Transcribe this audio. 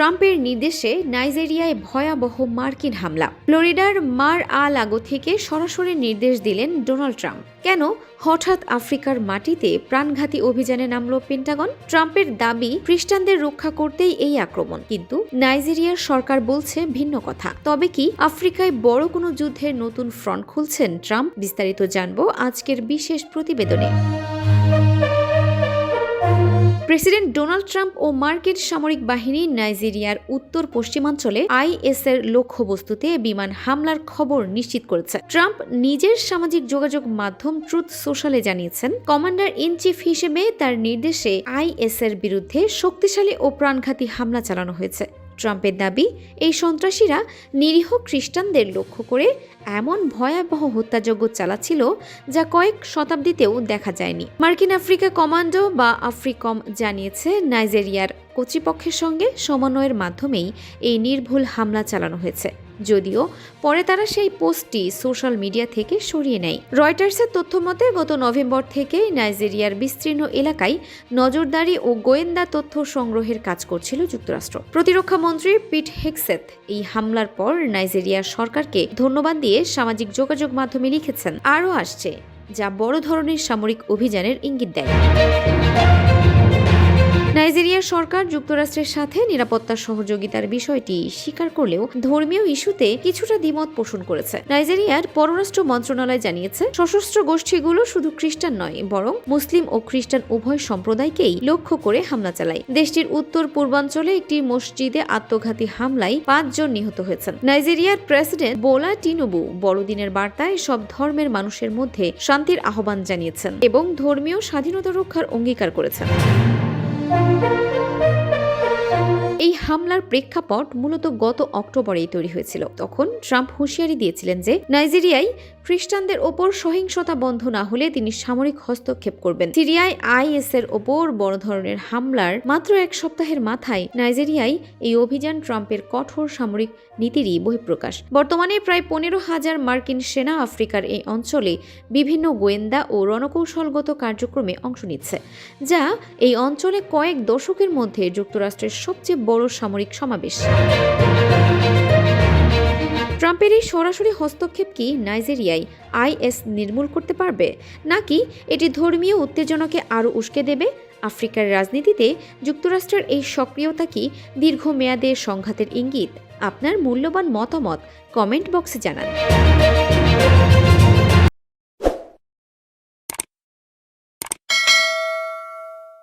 ট্রাম্পের নির্দেশে নাইজেরিয়ায় ভয়াবহ মার্কিন হামলা। ফ্লোরিডার মার আ লাগো থেকে সরাসরি নির্দেশ দিলেন ডোনাল্ড ট্রাম্প। কেন হঠাৎ আফ্রিকার মাটিতে প্রাণঘাতী অভিযানে নামল পেন্টাগন? ট্রাম্পের দাবি খ্রিস্টানদের রক্ষা করতেই এই আক্রমণ, কিন্তু নাইজেরিয়ার সরকার বলছে ভিন্ন কথা। তবে কি আফ্রিকায় বড় কোনো যুদ্ধের নতুন ফ্রন্ট খুলছেন ট্রাম্প? বিস্তারিত জানবো আজকের বিশেষ প্রতিবেদনে। প্রেসিডেন্ট ডোনাল্ড ট্রাম্প ও মার্কিন সামরিক বাহিনী নাইজেরিয়ার উত্তর পশ্চিমাঞ্চলে আইএসের লক্ষ্যবস্তুতে বিমান হামলার খবর নিশ্চিত করেছে। ট্রাম্প নিজের সামাজিক যোগাযোগ মাধ্যম ট্রুথ সোশ্যালে জানিয়েছেন, কমান্ডার ইন চিফ হিসেবে তার নির্দেশে আইএসের বিরুদ্ধে শক্তিশালী ও প্রাণঘাতী হামলা চালানো হয়েছে। ট্রাম্পের দাবি, এই সন্ত্রাসীরা নিরীহ খ্রিস্টানদের লক্ষ্য করে এমন ভয়াবহ হত্যাযজ্ঞ চালাচ্ছিল যা কয়েক শতাব্দীতেও দেখা যায়নি। মার্কিন আফ্রিকা কমান্ডো বা আফ্রিকম জানিয়েছে, নাইজেরিয়ার কর্তৃপক্ষের সঙ্গে সমন্বয়ের মাধ্যমেই এই নির্ভুল হামলা চালানো হয়েছে, যদিও পরে তারা সেই পোস্টটি সোশ্যাল মিডিয়া থেকে সরিয়ে নেয়। রয়টার্সের তথ্য মতে গত নভেম্বর থেকে নাইজেরিয়ার বিস্তীর্ণ এলাকায় নজরদারি ও গোয়েন্দা তথ্য সংগ্রহের কাজ করছিল যুক্তরাষ্ট্র। প্রতিরক্ষা মন্ত্রী পিট হেগসেথ এই হামলার পর নাইজেরিয়ার সরকারকে ধন্যবাদ দিয়ে সামাজিক যোগাযোগ মাধ্যমে লিখেছেন, আরও আসছে যা বড় ধরনের সামরিক অভিযানের ইঙ্গিত দেয়। নাইজেরিয়ার সরকার যুক্তরাষ্ট্রের সাথে নিরাপত্তা সহযোগিতার বিষয়টি স্বীকার করলেও ধর্মীয় ইস্যুতে কিছুটা দ্বিমত পোষণ করেছে। নাইজেরিয়ার পররাষ্ট্র মন্ত্রণালয় জানিয়েছে, সশস্ত্র গোষ্ঠীগুলো শুধু খ্রিস্টান নয়, বরং মুসলিম ও খ্রিস্টান উভয় সম্প্রদায়কেই লক্ষ্য করে হামলা চালায়। দেশটির উত্তর পূর্বাঞ্চলে একটি মসজিদে আত্মঘাতী হামলায় 5 জন নিহত হয়েছেন। নাইজেরিয়ার প্রেসিডেন্ট বোলা টিনুবু বড়দিনের বার্তায় সব ধর্মের মানুষের মধ্যে শান্তির আহ্বান জানিয়েছেন এবং ধর্মীয় স্বাধীনতা রক্ষার অঙ্গীকার করেছেন। এই হামলার প্রেক্ষাপট মূলত গত অক্টোবরেই তৈরি হয়েছিল। তখন ট্রাম্প হুঁশিয়ারি দিয়েছিলেন যে নাইজেরিয়ায় খ্রিস্টানদের ওপর সহিংসতা বন্ধ না হলে তিনি সামরিক হস্তক্ষেপ করবেন। সিরিয়ায় আইএসের ওপর বড় ধরনের হামলার মাত্র 1 সপ্তাহের মাথায় নাইজেরিয়ায় এই অভিযান ট্রাম্পের কঠোর সামরিক নীতিরই বহিঃপ্রকাশ। বর্তমানে প্রায় 15,000 মার্কিন সেনা আফ্রিকার এই অঞ্চলে বিভিন্ন গোয়েন্দা ও রণকৌশলগত কার্যক্রমে অংশ নিচ্ছে, যা এই অঞ্চলে কয়েক দশকের মধ্যে যুক্তরাষ্ট্রের সবচেয়ে বড় সামরিক সমাবেশ। ট্রাম্পের এই সরাসরি হস্তক্ষেপ কি নাইজেরিয়ায় আইএস নির্মূল করতে পারবে, নাকি এটি ধর্মীয় উত্তেজনাকে আরও উস্কে দেবে? আফ্রিকার রাজনীতিতে যুক্তরাষ্ট্রের এই সক্রিয়তা কি দীর্ঘমেয়াদে সংঘাতের ইঙ্গিত? আপনার মূল্যবান মতামত কমেন্ট বক্সে জানান।